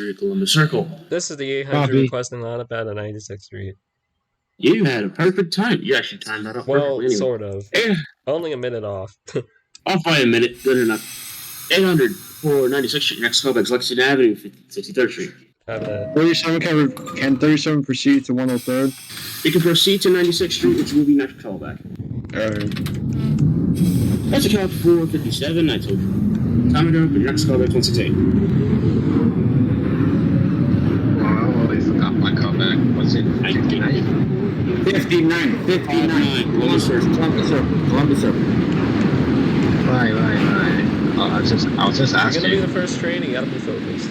Street, Columbus Circle. This is the 800 requesting not about a 96th Street. You had a perfect time. You actually timed that up perfectly. Well, sort of. Yeah. Only a minute off. Off by a minute. Good enough. 800 for 96th Street. Next callback's Lexington Avenue, 63rd Street. 37 can 37 proceed to 103rd? You can proceed to 96th Street, which will be next callback. Alright. That's a count for 57, I told you. Time ago, but your next callback 168. Oh, I always forgot my callback. What's it? 59? 59. 59. Columbus Circle. Columbus Circle. Right. Oh, I was just asking. You're gonna be the first train, you gotta be focused.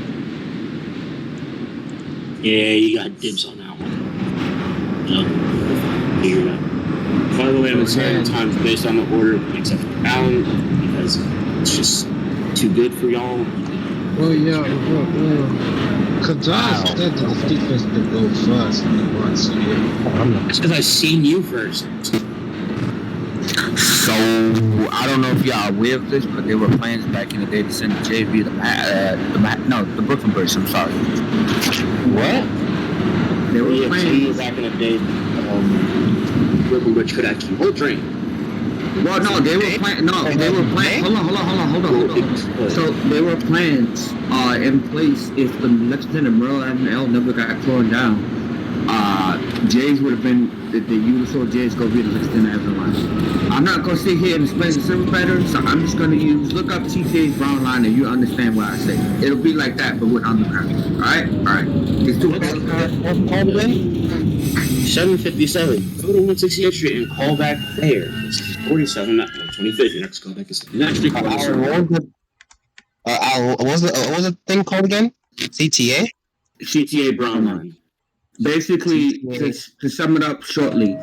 Yeah, you got dibs on that one. Figure it out. By the way, I'm saying times based on the order, except for Alan, because it's just too good for y'all. Well, yeah, because I said to the defense to go first and then run, so yeah. It's because I seen you first. So, I don't know if y'all aware of this, but there were plans back in the day to send the JV the Brooklyn Bridge, I'm sorry. What? There were plans back in the day, Brooklyn Bridge could actually hold train. Well, no, they were planning. Hold on. So there were plans in place if the Lexington and Merle Avenue L never got torn down. Jay's would have been the usual Jay's go be the Lexington Avenue line. I'm not gonna sit here and explain the service pattern, so I'm just gonna look up TJ's brown line and you understand what I say. It'll be like that, but with underground. All right. It's too bad. 757. Go to 168th Street and call back there. This is 47, not 25th. Your next callback is next week. What was the thing called again? CTA? CTA brown line. Basically, to sum it up shortly,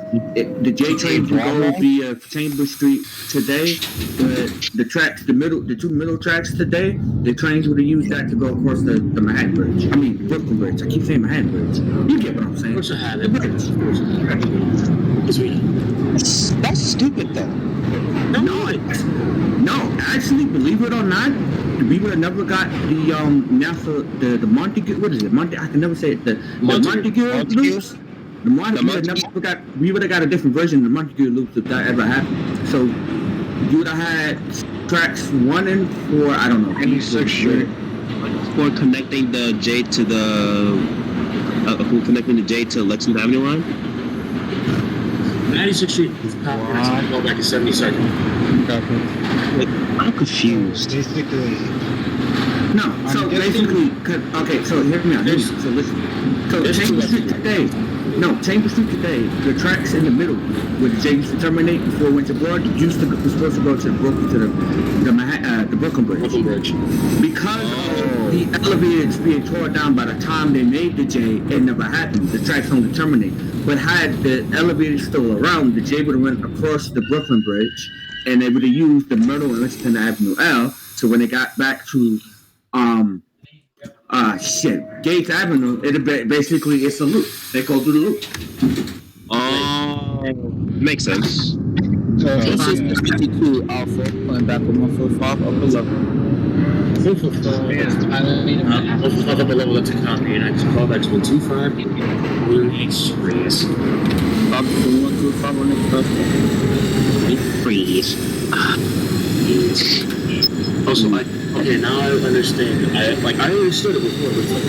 the J train will go via Chambers Street today. The two middle tracks today, the trains would have used that to go across the Manhattan Bridge. I mean, Brooklyn Bridge. I keep saying Manhattan Bridge. You get what I'm saying? What's the bridge? That's stupid, though. No, actually, believe it or not, we would have never got the Montague. What is it? I can never say it. The Montague loops. We would have got a different version of the Montague loops if that ever happened. So you would have had tracks 1 and 4. I don't know. 96th Street. For connecting the J to the Lexington Avenue line. 96th Street is powered. Go back to 72nd. I'm confused. No, so basically, okay, so hear me out. So listen. So Chambers Street today, the tracks in the middle where the J used to terminate before it went to Broad was supposed to go to the Brooklyn Bridge. Because of the elevators being torn down by the time they made the J, it never happened. The tracks only terminate. But had the elevators still around, the J would have went across the Brooklyn Bridge, and they would have used the Myrtle and Lexington Avenue L. So when they got back to Gates Avenue, basically it's a loop. They go through the loop. Makes sense. This is 52 Alpha, going back with 145 up the level. 145 up the level, that's a copy. And I can call back to 125 on Express. Up to 125 on Express. Freeze. Also, okay, now I understand. I understood it before. It's like,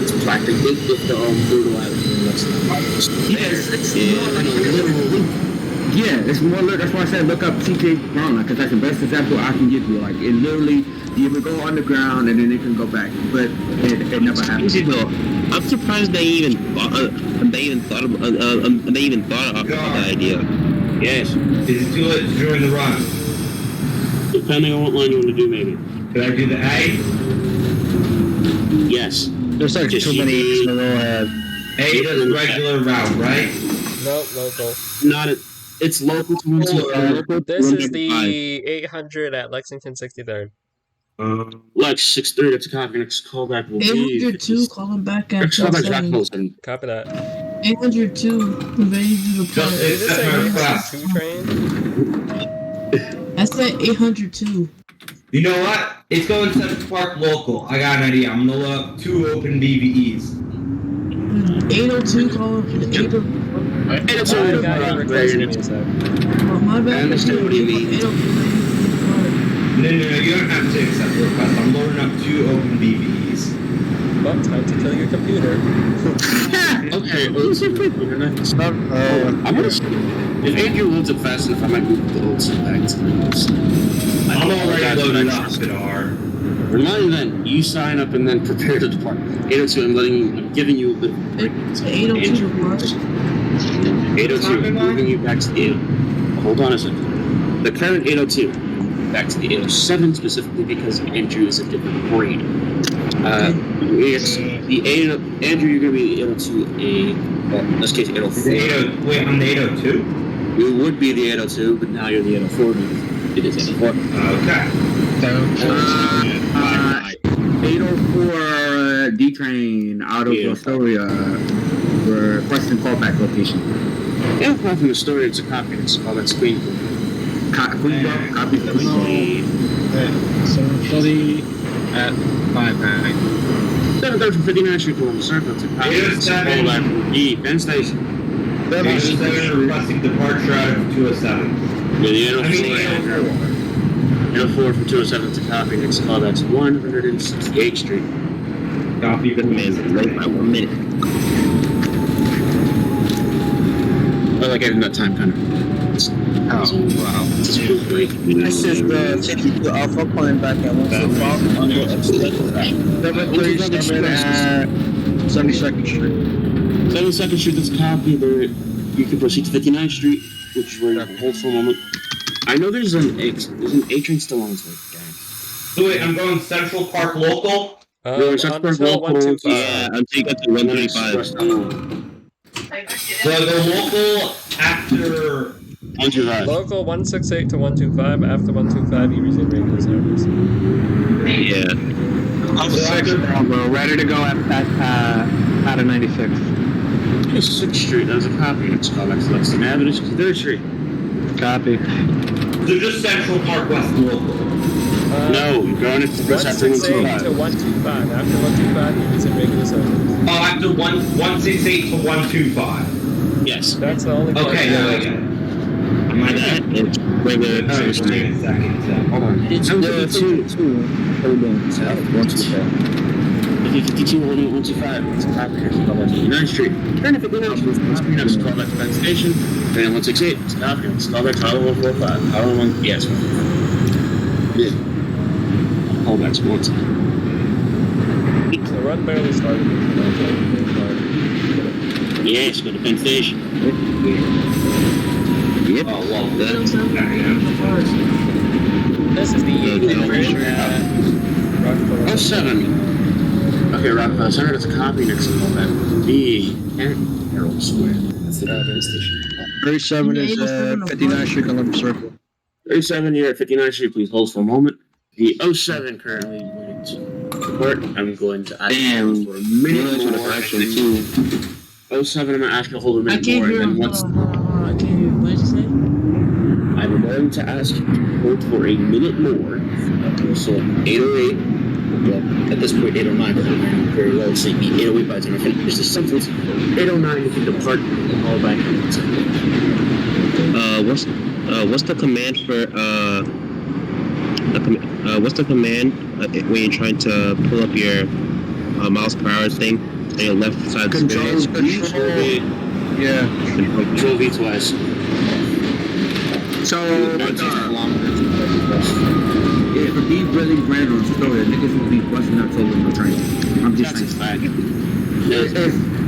it's black. They did get the brutal avenue. It's more look. That's why I said look up TJ Brown, because that's the best example I can give you. Like it literally, you would go underground and then it can go back, but it never happens. I'm surprised they even thought of that idea. Yes. Did you do it during the run? Depending on what line you want to do, maybe. Did I do the A? Yes. There's like too many A's in a row ahead. A is regular route, right? No, local. It's local to 125. This is the 800 at Lexington 63rd. Lex 63, that's a copy. Next callback will be 802 calling back at next callback's back posting. Copy that. 802 ready to deploy. Is this a 802 train? I said 802. You know what? It's going Central Park local. I got an idea. I'm gonna load up 2 open BVEs. 802 calling for the 802. I got your request, give me a sec. Oh, my bad. I understand what you mean. 802. No, you don't have to accept the request. I'm loading up 2 open BVEs. Well, time to kill your computer. Okay, let's see if I'm gonna if Andrew loads up fast enough, I might move the old set back to the notes. I'm already loaded up, Sidar. Remind then, you sign up and then prepare to depart. 802, I'm giving you a bit of a break. It's 802 plus. 802, moving you back to the 8. Hold on a second. The current 802, back to the 807 specifically because Andrew is a different breed. It's the 80, Andrew, you're going to be the 802A, well, in this case 804. Wait, I'm the 802? You would be the 802, but now you're the 804 because it is 804. Okay. 804 D-Train out of Astoria. Requesting callback location. Yeah, apart from the story, it's a copy. It's called that screen. Copy. 7:30 at 5:09. 7:30 from 59th Street, Columbus Circle. It's a copy. It's callback from the Penn Station. 807 requesting departure out of 207. Yeah, the 804 from 207 to copy. Next callback's 168th Street. Copy. Good man, late by 1 minute. I like having that time kind of. Oh, wow. This is the 52 Alpha calling back at 145 on your exit. 737 at 72nd Street. 72nd Street, that's a copy. There, you can proceed to 59th Street, which is where you can hold for a moment. I know there's an A train still on its way. So wait, I'm going Central Park local? Until 125. Yeah, until you get to 135. So I go local after... 125. Local 168 to 125. After 125, you resume regular service. Yeah. I'm 6 bro. Ready to go out of 96. 6th Street, that was a copy. It's called Lexington Avenue, 3rd Street. Copy. So just Central Park West local. No, you're going into the first after 168 to 125. After 125, you resume regular service. Oh, after 168 to 125. Yes. That's the only part. Okay, now I get it. My bad. It's regular Alright, service. wait a second. Hold on. It's the 2. Hold on. 125. 52 holding 125. It's a copy. It's called 59th Street. Turn to 59th Street. It's called back to Penn Station. Train 168. It's a copy. It's called back to Tower 145. Tower 1. Yes. Yeah. Callbacks once. The run barely started. Yes, go to Penn Station. Yep. Oh, well, This is the train at Rockefeller. 07. Okay, Rockefeller Center, that's a copy. Next callback will be Herald Square. That's the Penn Station. 37 is 59th Street, Columbus Circle. 37 here at 59th Street, please hold for a moment. The 07 currently going to report. I'm going to ask you for a minute more. 07, I'm going to ask you to hold a I minute can't more. hear And him. then once I can't hear him. What did you say? I'm going to ask you to hold for a minute more. Okay, so 808. Well, at this point, 809, but I'm very low. So 808 by the time I finish this sentence. 809, you can depart and call back. What's the command for what's the command when you're trying to pull up your miles per hour thing on your left side of the screen? Control V. Yeah. Control V twice. So, if these really ran on story, niggas would be busting out over no train. I'm just saying.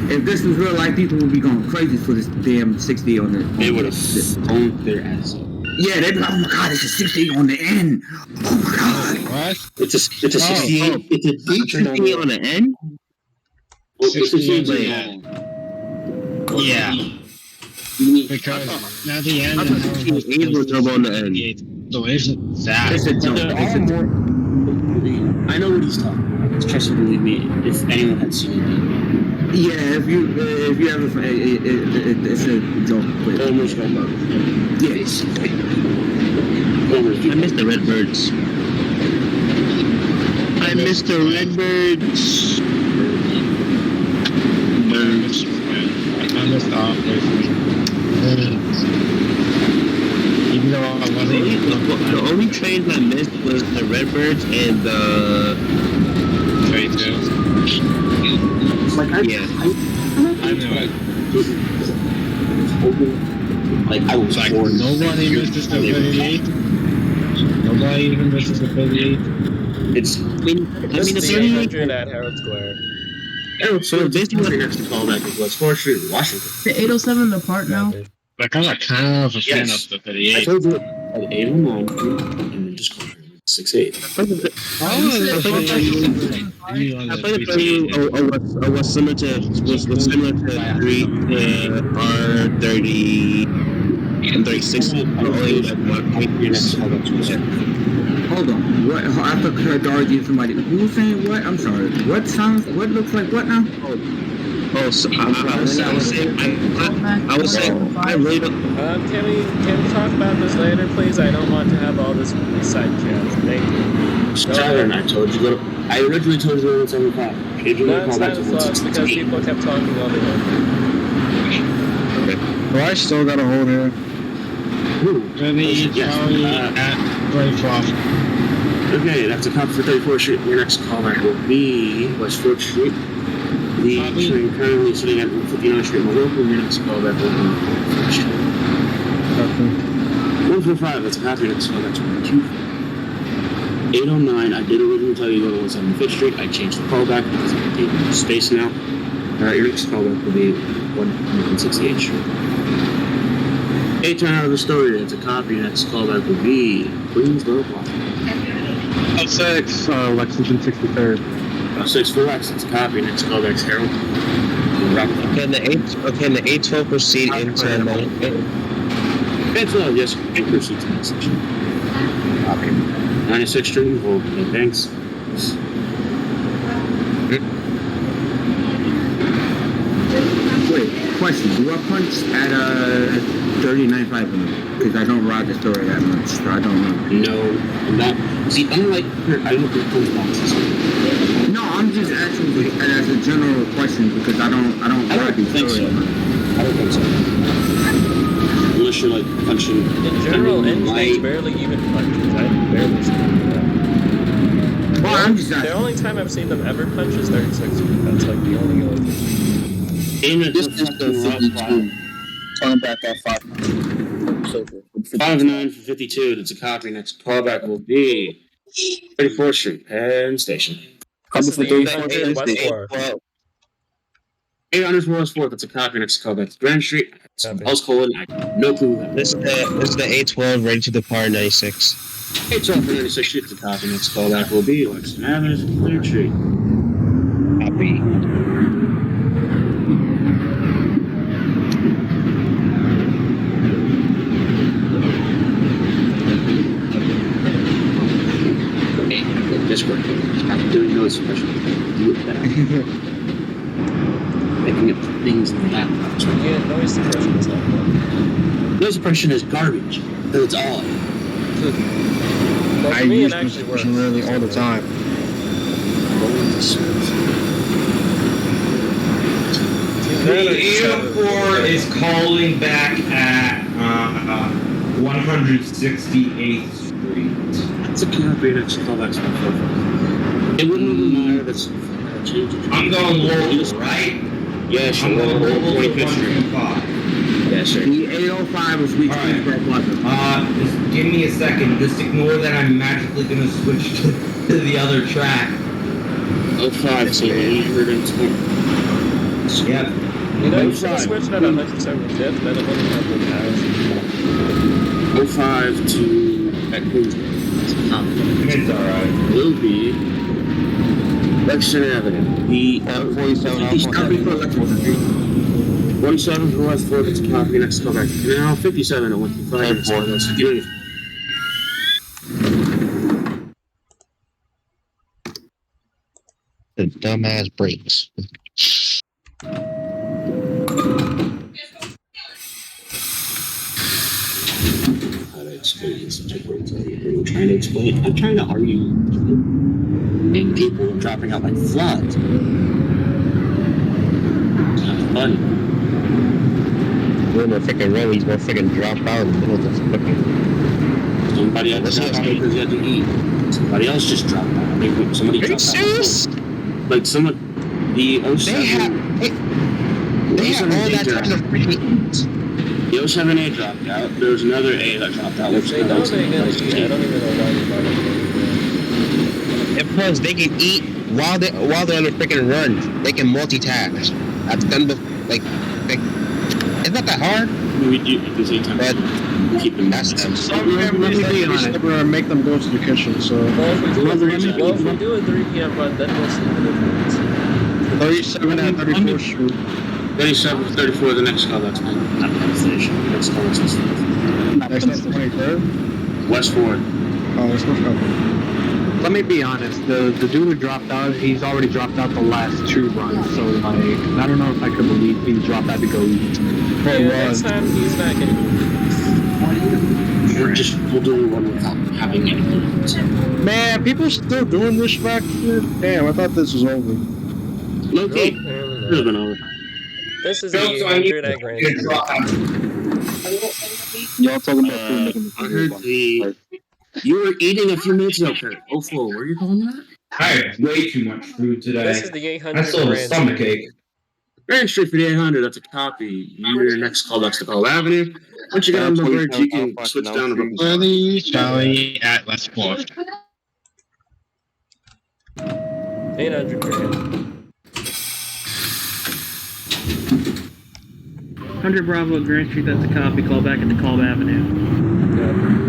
If this was real life, people would be going crazy for this damn 60 on the. They would have stoned their ass up. Yeah, they'd be like, oh my god, it's a 60 on the end. Oh my god. What? It's a 68. It's a D-train on the end? Well, it's a 68. Yeah. Because now the end. I thought 68 was double on the end. So isn't that? It's a joke. It's a joke. I know what he's talking about. Trust me, believe me, if anyone had seen it. Yeah, if you ever, it's a joke. Almost got murdered. Yes. I missed the Redbirds. Mr. Redbird's. I missed the operation. Even though I wasn't even The only trains I missed was the Redbirds and the. Trade too. Yeah. I was Like, born. nobody misses the 38. Nobody even misses the 38. It's I mean, This the is the 38. 800 at Herald Square. so basically- basically next callback is West 4th Street, Washington. The 807 depart now. Copy. Like, I'm a kind of a fan Yes. of the I 38. told you at 809 and then just call her 68. I thought the 38 was similar to 3 R30 and 36. Only like Your next callback to West 4th. Hold on. What? I thought heard already somebody. Who was saying what? I'm sorry. What sounds? What looks like what now? Oh, so I was saying, I really don't. Can we talk about this later, please? I don't want to have all this side chats. Thank you. Saturn, I told you go to. I originally told you to go to 175. Changing the That's callback to because 168. people kept talking all the time. Well, I still got a hold here. Yes. At Great Cross. Okay, that's a cop for 34th Street. Your next callback will be West 4th Street. The train currently sitting at 159th Street, Morocco. Your next callback will be 1st Street. 145, that's a cop. Your next callback to 125. 809, I did originally tell you to go to 175th Street. I changed the callback because I gave you space now. Your next callback will be 168th Street. 810 out of the story, that's a copy. Your next callback will be Queensboro Plaza. 06, Lexington 63rd. 6 for Lex, it's a copy. Next callback's Harold. Can the 812 proceed into It's yes, it proceeds to the next section. Copy. 96th Street, hold okay, thanks. Wait. Question. Do I punch at 39.5? Because I don't ride the story that much, so I don't know. No, not. See, unlike her, I don't think punch boxes. No, I'm just asking as a general question because I don't ride the think story. so. I don't think so. Unless you're like punching. In general, engines light. barely even punches. I barely see them. Well, I'm just The asking. only time I've seen them ever punch is 36 feet. That's like the only other thing. This is the 52. Turn back at 5. 59 for 52. That's a copy. Next callback will be 34th Street, Penn Station. This is the 800 West 4. 800 West 4th. That's a copy. Next callback, Grand Street. Copy. House colon. I have no clue. this is the 812 ready to depart 96. 812 for 96 Street. That's a copy. Next callback will be Lexington Avenue, Clear Street. Copy. Discord. I'm doing noise suppression. Do it better. Making up things in the laptop. Yeah, noise suppression is not fun. Noise suppression is garbage. But it's all. But I for me, use it actually works. literally all the time. The airport is calling back at 168th Street. It's a copy. Next callback's my phone. It wouldn't really matter. That's changes. I'm going local, right? Yeah, sure. I'm going local to 25th Street. 125. Yeah, sure. The 805 is reached Alright. Queensboro Plaza. Just give me a second. Just ignore that I'm magically gonna switch to the other track. 05, so 820. Yep. You know, you should have switched at 175th, then it wouldn't have been hours. 05 to at Queensboro. It's alright. Will be Lexington Avenue. The 47 Copy for Lexington Street. 47 for West 4th. It's a copy. Next callback. Now 57 at 125. That's good. The dumbass brakes. explaining subject where you're trying to explain. I'm trying to argue in people dropping out like floods. It's not funny. Doing a freaking run, he's gonna freaking drop out in the middle of the freaking. Somebody had to drop out because he had to eat. Somebody else just dropped out. I mean, somebody Are you dropped serious? out. Like someone, the 07. They have all that time to freaking eat. The 07A dropped out. There was another A that dropped out. If Which they know they're gonna eat, I don't even know why you're bothering. And plus, they can eat while they're on a freaking run. They can multitask. I've done like it's not that hard. We do at the same time. But Keep them. that's them. Some families like to be stubborn and make them go to the kitchen, so... Well, if we do a 3 p.m. run, then we'll sleep in the difference. 37 at 34th Street. 37, 34, the next call, that's fine. Not the station. The next call, that's fine. Next is 23rd? West Ford. Oh, that's what's up. Let me be honest, the dude who dropped out, he's already dropped out the last 2 runs, so like, I don't know if I could believe he dropped out to go eat. Yeah, next time he's not gonna We'll do one without having anything. Man, people still doing this back here? Damn, I thought this was over. Low-key. Nope, It's been over. This is the 800 at Grand Street. Y'all talking about I heard you were eating a few minutes ago, Kurt. Oh, full. Where are you calling that? I had way too much food today. This is the 800 I still have a Grand stomach Street. ache. Grand Street for the 800. That's a copy. Your next call, that's the call Avenue. Once you get on the bridge, you can switch down to the Early Charlie at West 4th. 800 grand. 100 Bravo at Grand Street, that's a copy. Call back at the Colb Avenue.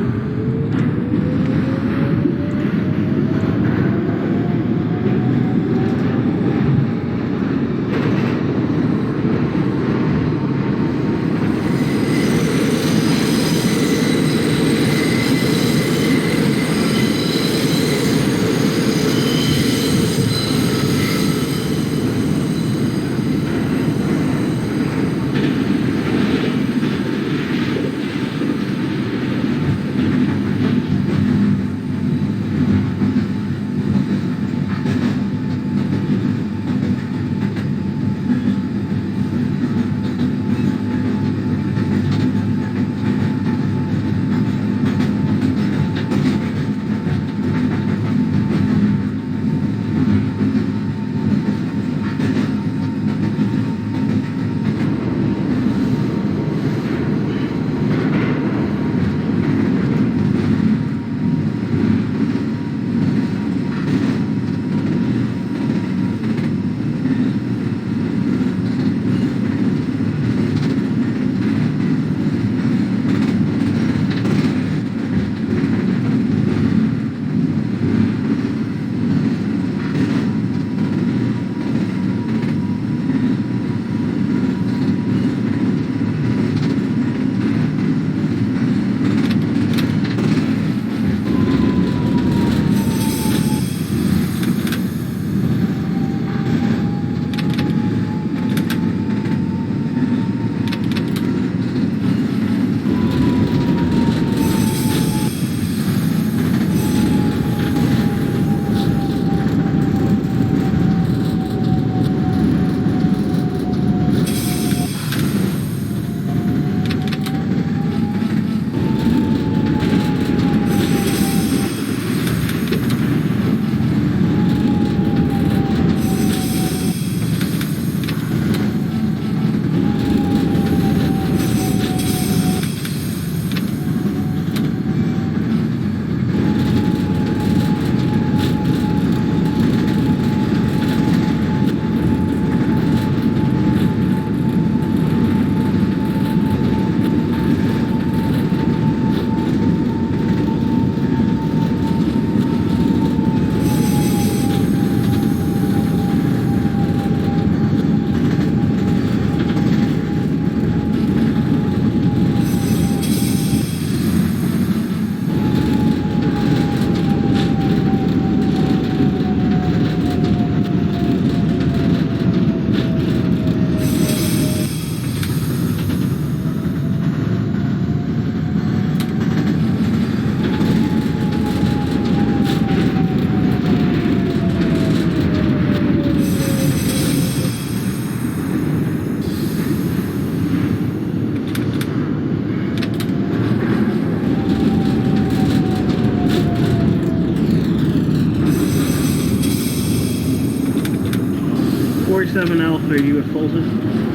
47 Alpha, are you at Fulton?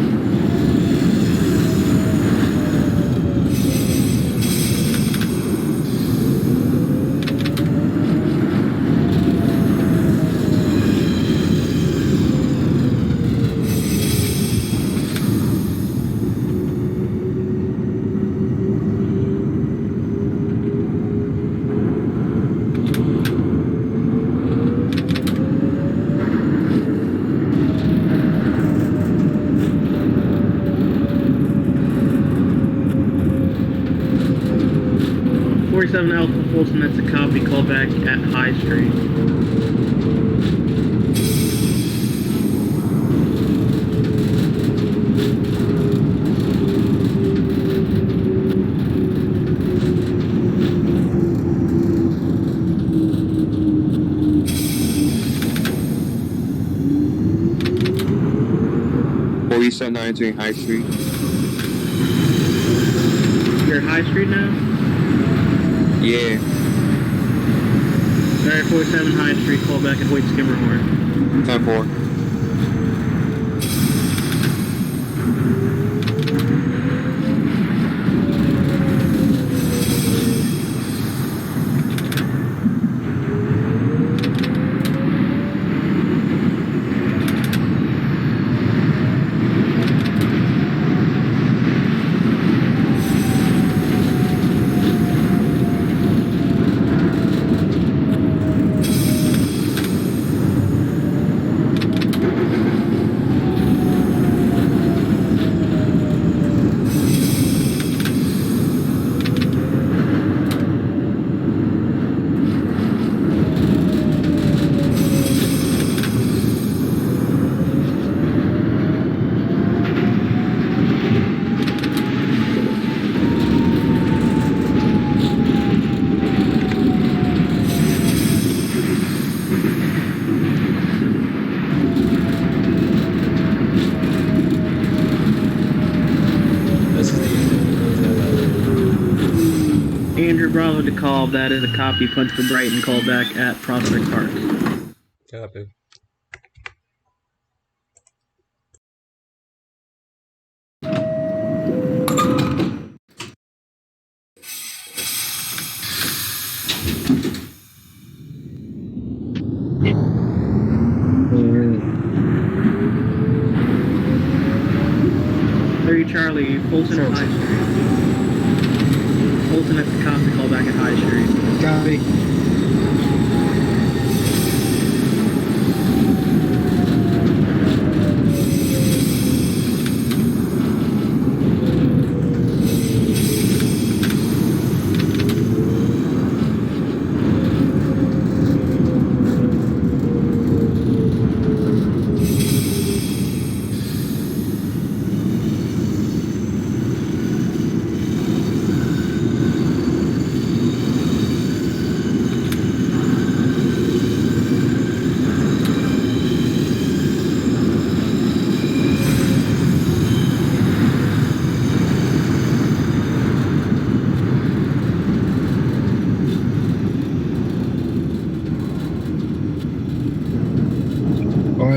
Alpha Fulton, that's a copy. Call back at High Street. entering High Street. You're at High Street now? Yeah. Alright, 47 High Street, call back at Hoyt Skimmerhorn. 10-4. Bravo to call. That is a copy. Punch for Brighton. Call back at Prospect Park. Copy. Charlie, Fulton at High Street. Fulton at the copy, call back at High Street. Copy.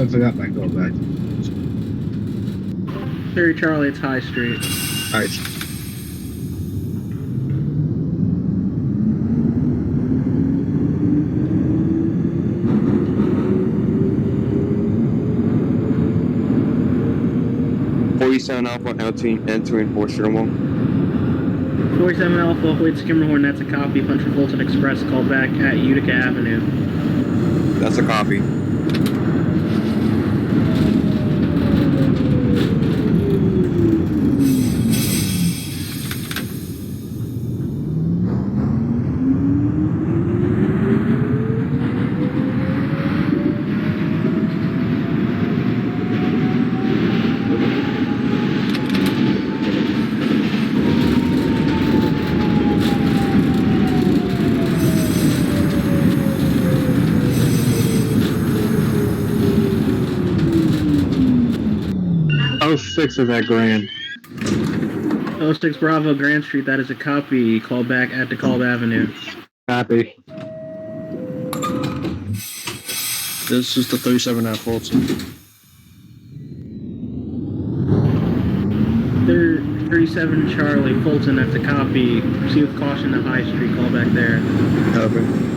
I forgot my go back. 30 Charlie, it's High Street. Alright. Alpha entering Fort Skimmerhorn. 47 Alpha, Hoyt Skimmerhorn, that's a copy. Punch for Fulton Express, call back at Utica Avenue. That's a copy. Six is at Grand. 06 Bravo, Grand Street, that is a copy. Call back at DeKalb Avenue. Copy. This is the 37 at Fulton. 37 Charlie, Fulton, that's a copy. Proceed with caution to High Street, call back there. Copy.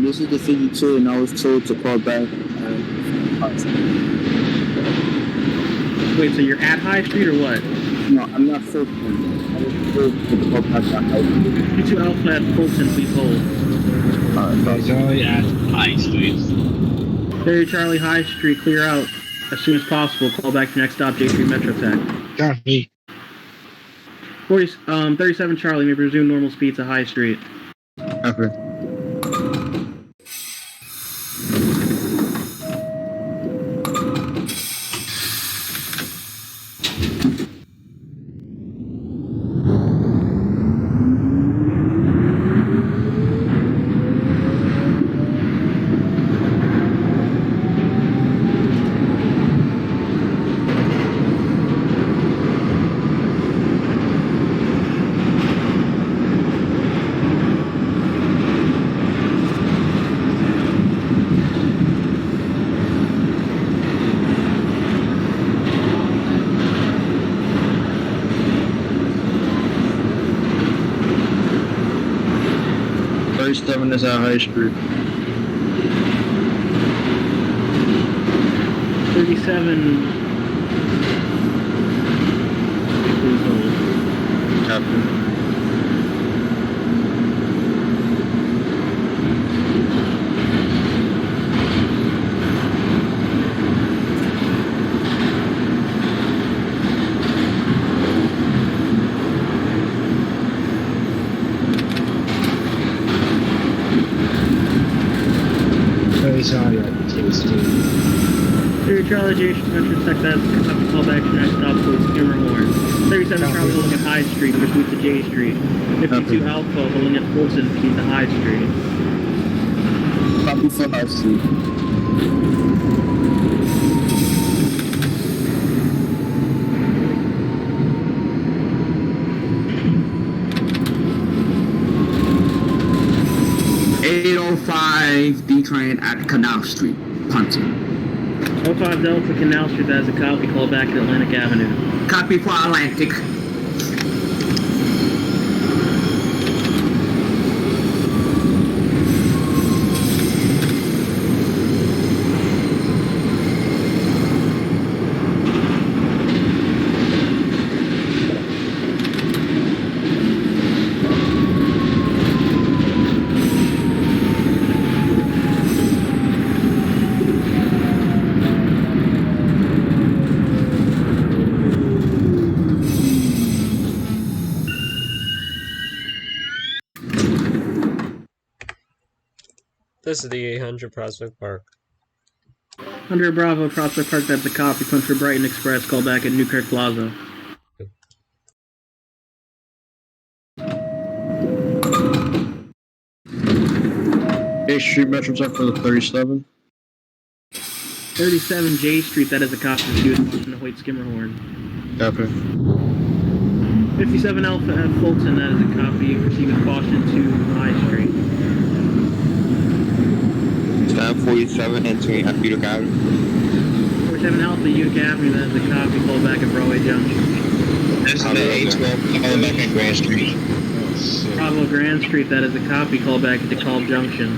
This is the 52, and I was told to call back. Wait, so you're at High Street or what? No, I'm not Fulton. I was told to call back on High Street. 52 Alpha at Fulton, please hold. Charlie at High Street. 30 Charlie, High Street, clear out as soon as possible. Call back to your next stop, J Street Metro Tech. Copy. 37 Charlie, may resume normal speed to High Street. Copy. Is at High Street. 37. Please hold. Copy. Sorry, Charlie, J Street Metro Tech, that's a call back to your next stop, please. Skimmer Horn. 37 Charlie, holding at High Street, proceed to J Street. 52 Alpha, holding at Fulton, proceed to High Street. Copy for High Street. D-Train at Canal Street, Punton. 05 Delta Canal Street, that is a copy. Call back at Atlantic Avenue. Copy for Atlantic. This is the 800 Prospect Park. 100 Bravo, Prospect Park, that's a copy. Punch for Brighton Express, call back at Newkirk Plaza. J Street Metro Tech for the 37. 37 J Street, that is a copy. Proceed with caution to Hoyt Skimmerhorn. Copy. 57 Alpha at Fulton, that is a copy. Proceed with caution to High Street. 47 entering at Utica Avenue. 47 Alpha, Utica Avenue, that is a copy. Call back at Broadway Junction. This is the A12 calling back at Grand Street. Bravo Grand Street, that is a copy. Call back at DeKalb Junction.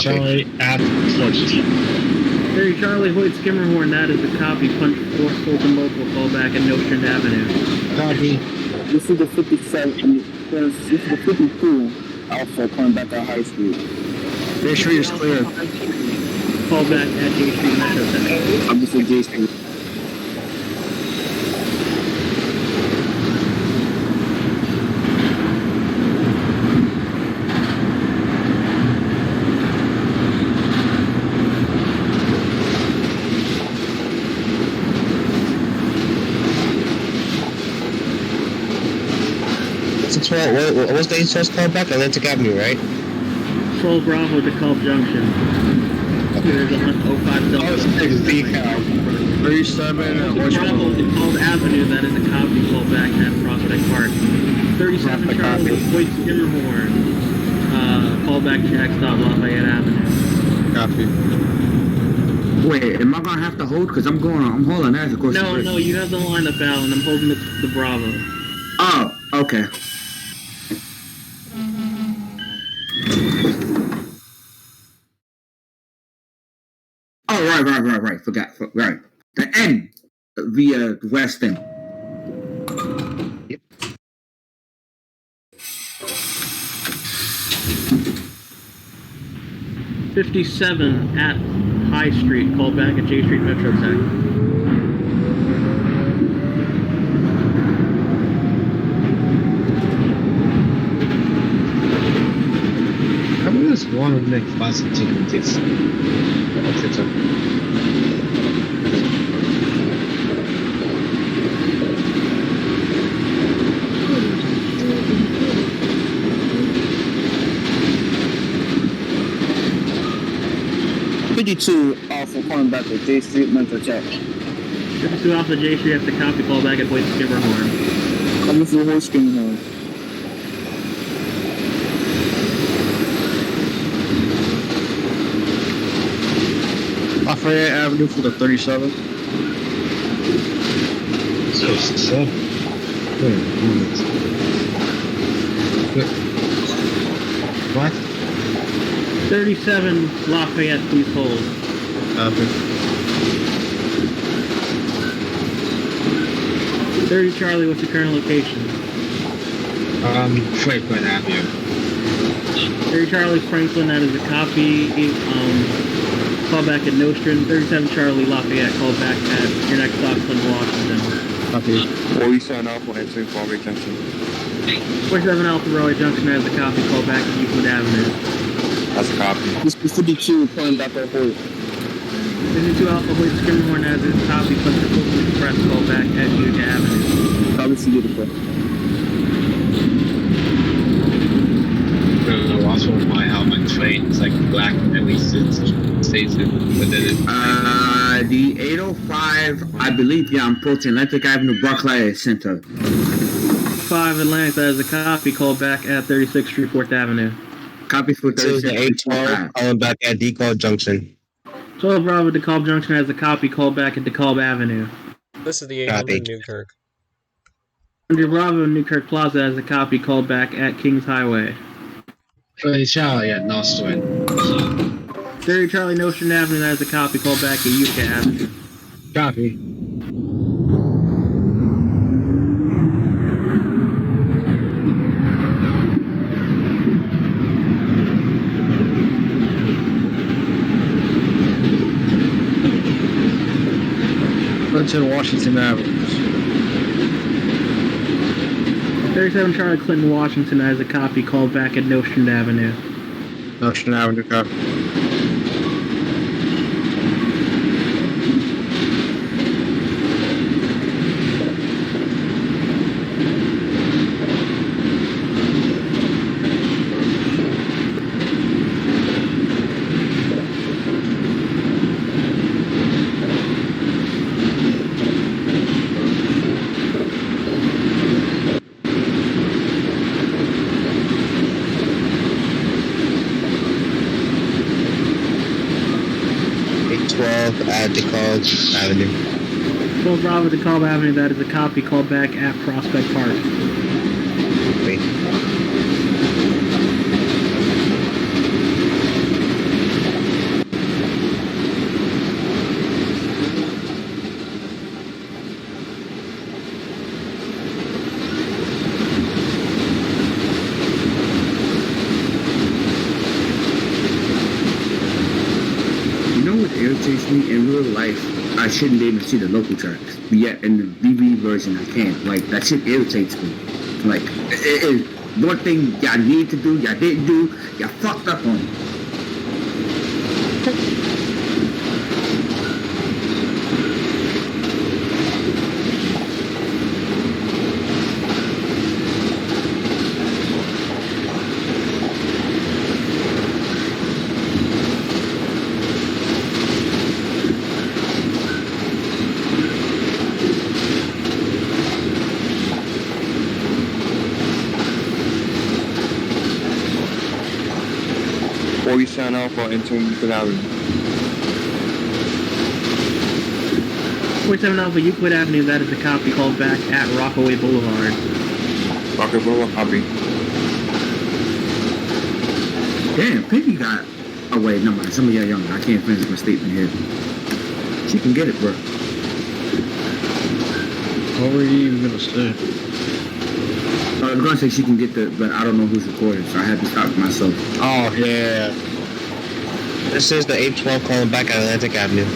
Charlie at 40. 30 Charlie, Hoyt Skimmerhorn, that is a copy. Punch 4 Fulton Local, call back at Nostrand Avenue. Copy. This is the 57, this is the 52 Alpha calling back at High Street. J Street is clear. Call back at J Street Metro Center. I'm just in J Street. What's the source called back? Atlantic Avenue, right? 12 Bravo to Culp Junction. There's a 05 Delta. 37 Bravo to Culp Avenue, that is a copy call back at Prospect Park. 37 Charlie, Hoyt Skimmerhorn. Call back Jack Stop Lafayette Avenue. Copy. Wait, am I gonna have to hold? Cause I'm holding as of course. No, you have the lineup out, and I'm holding the Bravo. Oh, okay. Oh, right. Forgot. Right. The N via West End. Yep. '57 at High Street. Call back at J Street Metro Tech. I'm just one of the next fast activities. Okay, so. 52 Alpha calling back at J Street Mental Check. 52 Alpha J Street has the copy. Call back at Hoyt Skimmerhorn. Coming through Hoyt Skimmerhorn. Lafayette Avenue for the 37. So, wait a minute. What? 37 Lafayette, please hold. Copy. 30 Charlie, what's the current location? Franklin Avenue. 30 Charlie Franklin, that is a copy. Call back at Nostrand. 37 Charlie Lafayette, call back at your next stop, Clinton, Washington. Copy. 47 Alpha entering Farmway Junction. 47 Alpha Roy Junction has a copy. Call back at Euclid Avenue. That's a copy. This is 52 calling back at Hoyt. 52 Alpha Hoyt Skimmerhorn has a copy. Clifton Fulton Express, call back at Utica Avenue. Probably see Utica. No, also my how my train is like black and then we stays it, but then it. The 805, I believe, yeah, I'm approaching Atlantic Avenue, Barclay Center. 5 Atlantic, that is a copy. Call back at 36th Street, 4th Avenue. Copy for This is the 36. 812 calling back at DeKalb Junction. 12 Bravo DeKalb Junction has a copy. Call back at DeKalb Avenue. This is the 800 Newkirk. 100 Bravo Newkirk Plaza has a copy. Call back at Kings Highway. Charlie at Nostrand. 30 Charlie Nostrand Avenue, that has a copy. Call back at Utica Avenue. Copy. Clinton, Washington Avenue. 37 Charlie Clinton, Washington has a copy. Call back at Nostrand Avenue. Nostrand Avenue, copy. At DeKalb Avenue. 12 Bravo DeKalb Avenue, that is a copy. Call back at Prospect Park. Wait. irritates me in real life. I shouldn't be able to see the local tracks, but yet in the BV version I can. Like that shit irritates me. Like it is one thing y'all need to do, y'all didn't do, y'all fucked up on it. Sign off or entering Euclid Avenue. 47 Alpha Euclid Avenue, that is a copy, called back at Rockaway Boulevard. Rockaway Boulevard, copy. Damn, Piggy got. Oh wait, no mind. Some of y'all young. I can't finish my statement here. She can get it, bro. What were you even gonna say? I was gonna say she can get the, but I don't know who's recording, so I had to stop myself. Oh, yeah. This is the 812 calling back at Atlantic Avenue.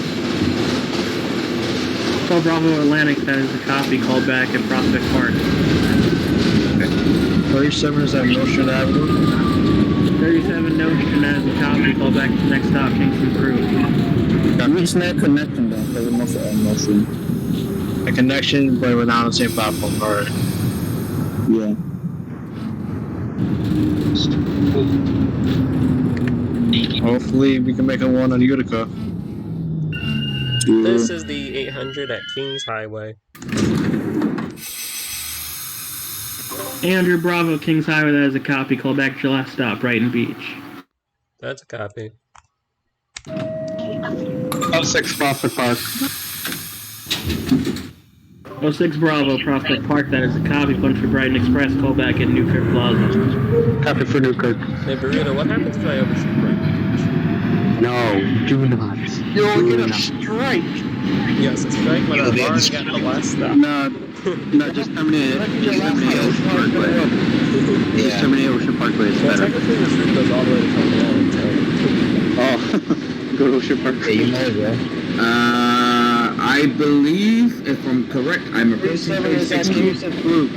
12 Bravo Atlantic, that is a copy, called back at Prospect Park. 37 is at Notion Avenue. 37 Notion, that is a copy, called back to next stop, Kingston Crew. Which net connection then? Because it's mostly mostly. A connection, but we're not on the same platform. Alright. Yeah. Hopefully we can make a one on Utica. This is the 800 at Kings Highway. Andrew Bravo, Kings Highway, that is a copy, called back to your last stop, Brighton Beach. That's a copy. 06 Prospect Park. 06 Bravo, Prospect Park, that is a copy, punch for Brighton Express, call back at Newkirk Plaza. Copy for Newkirk. Hey, Burrito, what happens if I overshoot Brighton Beach? No, do not. You'll get a strike. Yes, a strike, but I've already got the last stop. No, just terminate it. Just terminate Ocean Parkway. Just terminate Ocean Parkway. It's Well, better. technically this route goes all the way to Cumberland, so... Oh, go to Ocean Parkway. Yeah, you know it, bro. I believe, if I'm correct, I'm approaching 36th Street.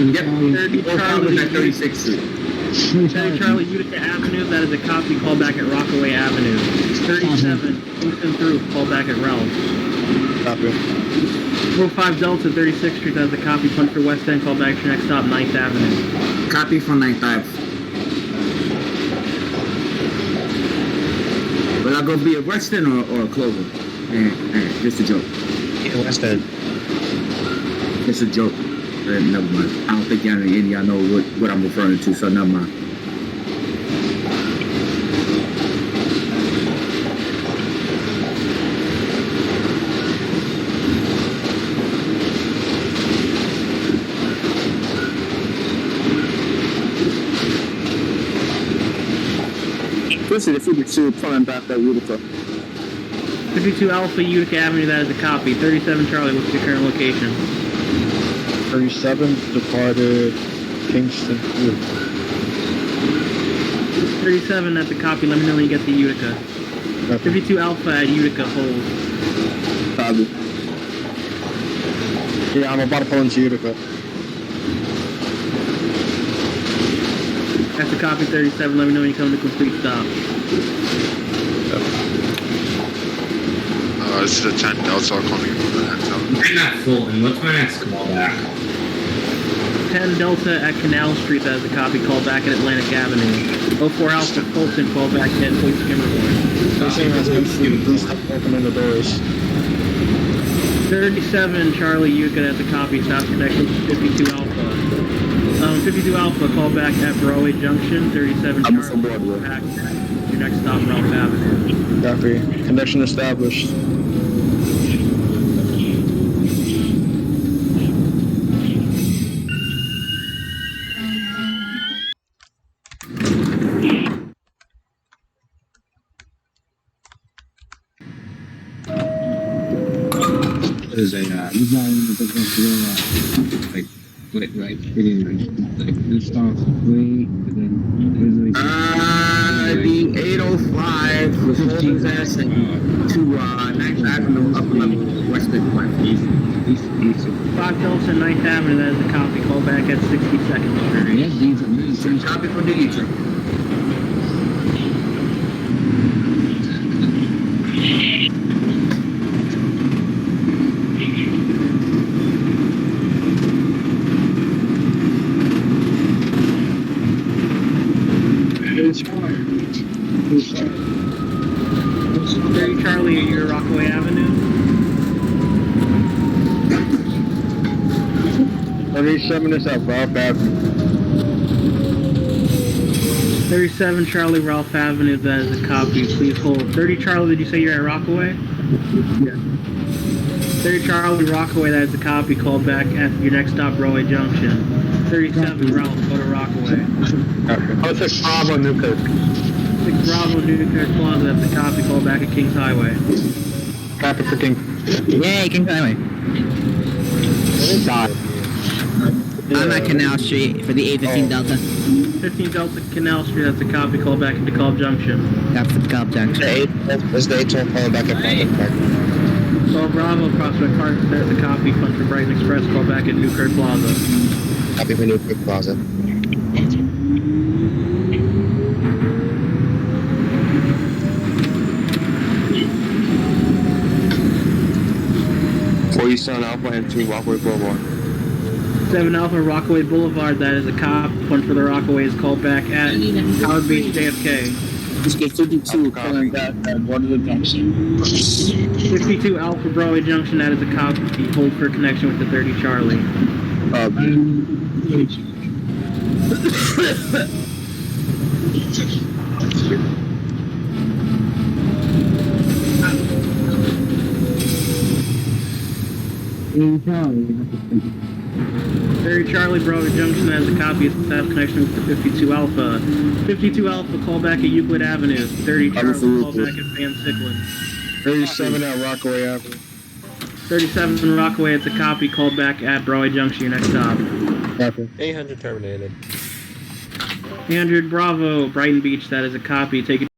Yep, 30 Charlie, at 36th Street. 30 Charlie Utica Avenue, that is a copy, call back at Rockaway Avenue. 37 Kingston Through, call back at Ralph. Copy. 45 Delta, 36th Street, that is a copy, punch for West End, call back to your next stop, 9th Avenue. Copy from 9th Ave. Will I go be a West End or a Clover? Just a joke. Yeah, West End. It's a joke. Never mind. I don't think any of y'all know what I'm referring to, so never mind. This is the 52 pulling back that Utica. 52 Alpha Utica Avenue, that is a copy. 37 Charlie, what's your current location? 37 departed Kingston. 37, that's a copy, let me know when you get to Utica. 52 Alpha at Utica, hold. Copy. Yeah, I'm about to pull into Utica. That's a copy, 37, let me know when you come to complete stop. This is a 10 Delta calling from the I'm at Fulton. What's my next call back? 10 Delta at Canal Street, that is a copy, call back at Atlantic Avenue. 04 Alpha Fulton, call back at Police Skimmerhorn. Opening the doors. 37 Charlie Utica, that's a copy, stop connection 52 Alpha. 52 Alpha, call back at Broadway Junction. 37 I'm Charlie, from Broadway. back your next stop, Ralph Avenue. Copy. Connection established. There's a like installs complete, and then the 805 was 15 ass and to 9th Avenue, upper level, western platform. East. 5 Delta 9th Avenue, that is a copy. Call back at 62nd Street. Yeah, these are So copy for the user. Jerry Charlie, are you at Rockaway Avenue? 37 is up, Ralph Avenue. 37 Charlie, Ralph Avenue, that is a copy. Please hold. 30 Charlie, did you say you're at Rockaway? Yeah. 30 Charlie, Rockaway, that is a copy. Call back at your next stop, Broadway Junction. 37 Ralph, go to Rockaway. Okay. Oh, 6 Bravo, Newkirk. 6 Bravo, Newkirk Plaza, that's a copy. Call back at Kings Highway. Copy for King. Yay, King Highway. I'm at Canal Street for the A15 Delta. 15 Delta Canal Street, that's a copy. Call back at DeKalb Junction. Copy for DeKalb Junction. Is the 812 calling back at Prospect Park? 12 Bravo, Prospect Park, that's a copy. Fund for Brighton Express, call back at Newkirk Plaza. Copy for Newkirk Plaza. Eastern Alpha and 2 Rockaway Boulevard. 7 Alpha Rockaway Boulevard, that is a cop. Fund for the Rockaway is called back at Howard Beach, JFK. Just get 52 calling back at Waterloo Junction. 52 Alpha Broadway Junction, that is a cop. Hold for connection with the 30 Charlie. Very Charlie Broadway Junction, that is a copy of staff connection with the 52 Alpha. 52 Alpha, call back at Euclid Avenue. 30 Charlie, call back at Van Sickland. 37 at Rockaway Avenue. 37 Rockaway, it's a copy. Call back at Broadway Junction, your next stop. Copy. 800 terminated. 800 Bravo, Brighton Beach, that is a copy. Take it.